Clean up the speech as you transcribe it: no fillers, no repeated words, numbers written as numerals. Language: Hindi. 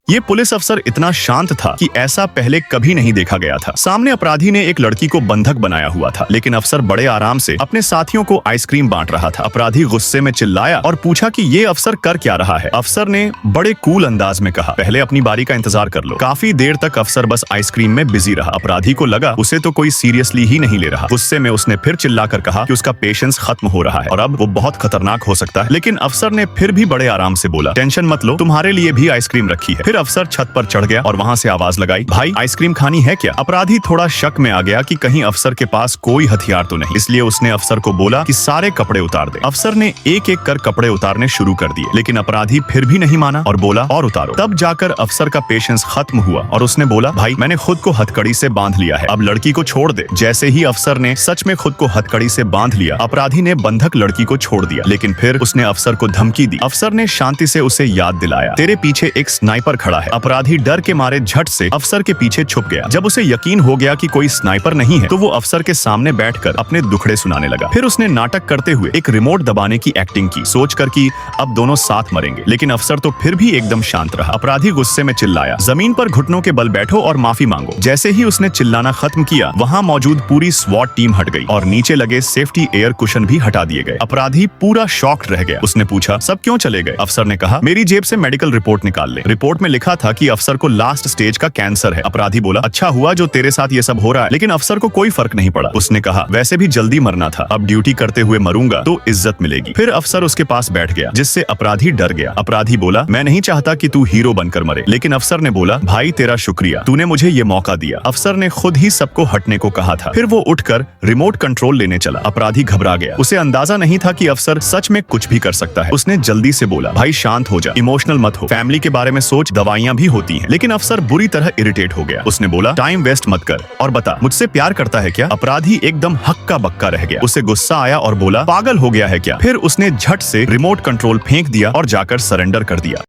ये पुलिस अफसर इतना शांत था कि ऐसा पहले कभी नहीं देखा गया था। सामने अपराधी ने एक लड़की को बंधक बनाया हुआ था, लेकिन अफसर बड़े आराम से अपने साथियों को आइसक्रीम बांट रहा था। अपराधी गुस्से में चिल्लाया और पूछा कि ये अफसर कर क्या रहा है। अफसर ने बड़े कूल अंदाज में कहा, पहले अपनी बारी का इंतजार कर लो। काफी देर तक अफसर बस आइसक्रीम में बिजी रहा। अपराधी को लगा उसे तो कोई सीरियसली ही नहीं ले रहा। गुस्से में उसने फिर चिल्लाकर कहा कि उसका पेशेंस खत्म हो रहा है और अब वो बहुत खतरनाक हो सकता है। लेकिन अफसर ने फिर भी बड़े आराम से बोला, टेंशन मत लो, तुम्हारे लिए भी आइसक्रीम रखी है। फिर अफसर छत पर चढ़ गया और वहाँ से आवाज लगाई, भाई आइसक्रीम खानी है क्या? अपराधी थोड़ा शक में आ गया कि कहीं अफसर के पास कोई हथियार तो नहीं, इसलिए उसने अफसर को बोला कि सारे कपड़े उतार दे। अफसर ने एक एक कर कपड़े उतारने शुरू कर दिए, लेकिन अपराधी फिर भी नहीं माना और बोला और उतारो। तब जाकर अफसर का पेशेंस खत्म हुआ और उसने बोला, भाई मैंने खुद को हथकड़ी से बांध लिया है, अब लड़की को छोड़ दे। जैसे ही अफसर ने सच में खुद को हथकड़ी से बांध लिया, अपराधी ने बंधक लड़की को छोड़ दिया, लेकिन फिर उसने अफसर को धमकी दी। अफसर ने शांति से उसे याद दिलाया, तेरे पीछे एक स्नाइपर खड़ा है। अपराधी डर के मारे झट से अफसर के पीछे छुप गया। जब उसे यकीन हो गया कि कोई स्नाइपर नहीं है, तो वो अफसर के सामने बैठकर अपने दुखड़े सुनाने लगा। फिर उसने नाटक करते हुए एक रिमोट दबाने की एक्टिंग की, सोचकर कि अब दोनों साथ मरेंगे। लेकिन अफसर तो फिर भी एकदम शांत रहा। अपराधी गुस्से में चिल्लाया, जमीन पर घुटनों के बल बैठो और माफी मांगो। जैसे ही उसने चिल्लाना खत्म किया, वहाँ मौजूद पूरी स्वॉट टीम हट गई और नीचे लगे सेफ्टी एयर कुशन भी हटा दिए गए। अपराधी पूरा शॉक्ड रह गया। उसने पूछा, सब क्यों चले गए? अफसर ने कहा, मेरी जेब से मेडिकल रिपोर्ट निकाल ले। रिपोर्ट में लिखा था कि अफसर को लास्ट स्टेज का कैंसर है। अपराधी बोला, अच्छा हुआ जो तेरे साथ ये सब हो रहा है। लेकिन अफसर को कोई फर्क नहीं पड़ा। उसने कहा, वैसे भी जल्दी मरना था, अब ड्यूटी करते हुए मरूंगा तो इज्जत मिलेगी। फिर अफसर उसके पास बैठ गया, जिससे अपराधी डर गया। अपराधी बोला, मैं नहीं चाहता कि तू हीरो बनकर मरे। लेकिन अफसर ने बोला, भाई तेरा शुक्रिया, तूने मुझे ये मौका दिया। अफसर ने खुद ही सबको हटने को कहा था। फिर वो उठकर रिमोट कंट्रोल लेने चला। अपराधी घबरा गया। उसे अंदाजा नहीं था कि अफसर सच में कुछ भी कर सकता है। उसने जल्दी से बोला, भाई शांत हो जा, इमोशनल मत हो, फैमिली के बारे में सोच, दवाइयां भी होती हैं। लेकिन अफसर बुरी तरह इरिटेट हो गया। उसने बोला, टाइम वेस्ट मत कर और बता, मुझसे प्यार करता है क्या? अपराधी एकदम हक्का बक्का रह गया। उसे गुस्सा आया और बोला, पागल हो गया है क्या? फिर उसने झट से रिमोट कंट्रोल फेंक दिया और जाकर सरेंडर कर दिया।